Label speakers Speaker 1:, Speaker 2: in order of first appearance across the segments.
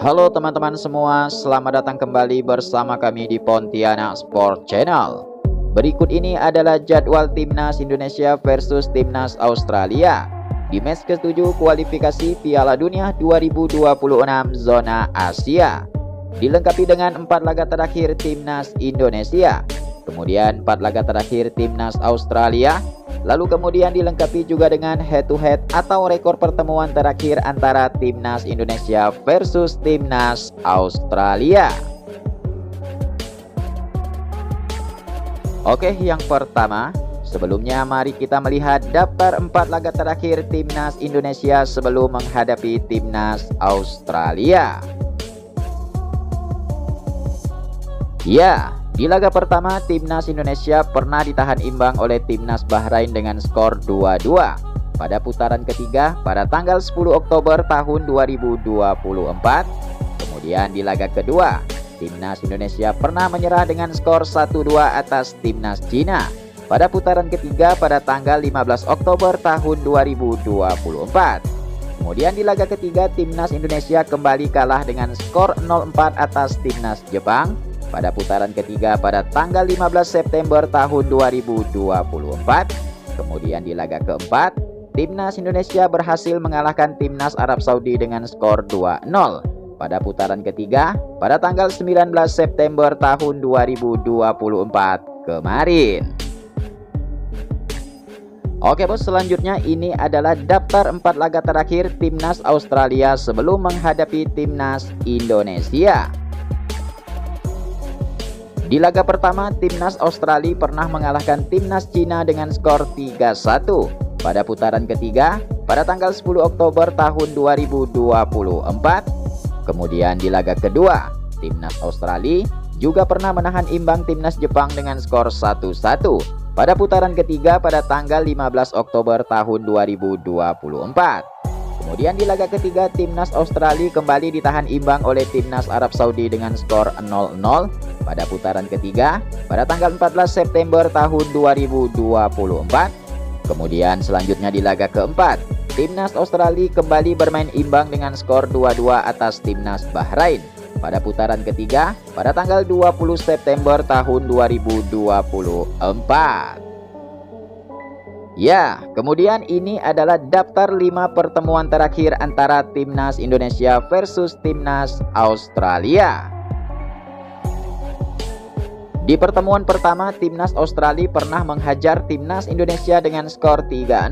Speaker 1: Halo teman-teman semua, selamat datang kembali bersama kami di Pontianak Sport Channel. Berikut ini adalah jadwal Timnas Indonesia versus Timnas Australia di match ke-7 kualifikasi Piala Dunia 2026 zona Asia. Dilengkapi dengan 4 laga terakhir Timnas Indonesia, kemudian 4 laga terakhir Timnas Australia, lalu kemudian dilengkapi juga dengan head-to-head atau rekor pertemuan terakhir antara Timnas Indonesia versus Timnas Australia. Oke, yang pertama, sebelumnya mari kita melihat daftar 4 laga terakhir Timnas Indonesia sebelum menghadapi Timnas Australia. Ya, di laga pertama, Timnas Indonesia pernah ditahan imbang oleh Timnas Bahrain dengan skor 2-2 pada putaran ketiga pada tanggal 10 Oktober tahun 2024. Kemudian di laga kedua, Timnas Indonesia pernah menyerah dengan skor 1-2 atas Timnas Cina pada putaran ketiga pada tanggal 15 Oktober tahun 2024. Kemudian di laga ketiga, Timnas Indonesia kembali kalah dengan skor 0-4 atas Timnas Jepang pada putaran ketiga pada tanggal 15 September tahun 2024. Kemudian di laga keempat, Timnas Indonesia berhasil mengalahkan Timnas Arab Saudi dengan skor 2-0 pada putaran ketiga pada tanggal 19 September tahun 2024 kemarin. Oke bos, selanjutnya ini adalah daftar 4 laga terakhir Timnas Australia sebelum menghadapi Timnas Indonesia. Di laga pertama, Timnas Australia pernah mengalahkan Timnas Cina dengan skor 3-1 pada putaran ketiga pada tanggal 10 Oktober tahun 2024. Kemudian di laga kedua, Timnas Australia juga pernah menahan imbang Timnas Jepang dengan skor 1-1 pada putaran ketiga pada tanggal 15 Oktober tahun 2024. Kemudian di laga ketiga, Timnas Australia kembali ditahan imbang oleh Timnas Arab Saudi dengan skor 0-0 pada putaran ketiga pada tanggal 14 September tahun 2024. Kemudian selanjutnya di laga keempat, Timnas Australia kembali bermain imbang dengan skor 2-2 atas Timnas Bahrain pada putaran ketiga pada tanggal 20 September tahun 2024. Ya, kemudian ini adalah daftar 5 pertemuan terakhir antara Timnas Indonesia versus Timnas Australia. Di pertemuan pertama, Timnas Australia pernah menghajar Timnas Indonesia dengan skor 3-0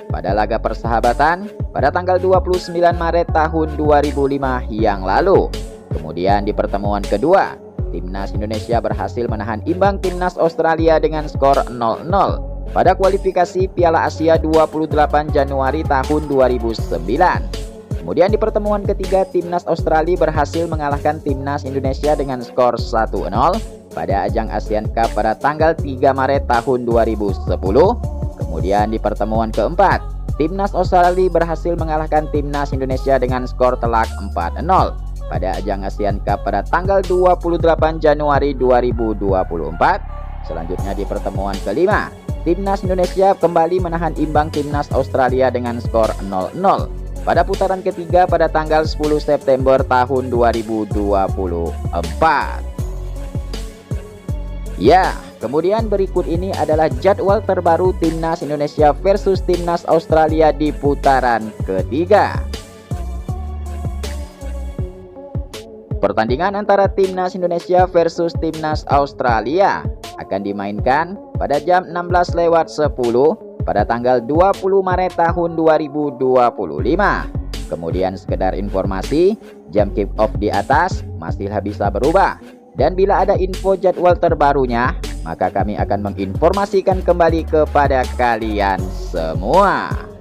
Speaker 1: pada laga persahabatan pada tanggal 29 Maret tahun 2005 yang lalu. Kemudian di pertemuan kedua, Timnas Indonesia berhasil menahan imbang Timnas Australia dengan skor 0-0 pada kualifikasi Piala Asia 28 Januari tahun 2009. Kemudian di pertemuan ketiga, Timnas Australia berhasil mengalahkan Timnas Indonesia dengan skor 1-0 pada ajang ASEAN Cup pada tanggal 3 Maret tahun 2010. Kemudian di pertemuan keempat, Timnas Australia berhasil mengalahkan Timnas Indonesia dengan skor telak 4-0 pada ajang ASEAN Cup pada tanggal 28 Januari 2024. Selanjutnya di pertemuan kelima, Timnas Indonesia kembali menahan imbang Timnas Australia dengan skor 0-0 pada putaran ketiga pada tanggal 10 September tahun 2024. Ya, kemudian berikut ini adalah jadwal terbaru Timnas Indonesia versus Timnas Australia di putaran ketiga. Pertandingan antara Timnas Indonesia versus Timnas Australia akan dimainkan pada jam 16.10 pada tanggal 20 Maret tahun 2025. Kemudian sekedar informasi, jam kick off di atas masih bisa berubah. Dan bila ada info jadwal terbarunya, maka kami akan menginformasikan kembali kepada kalian semua.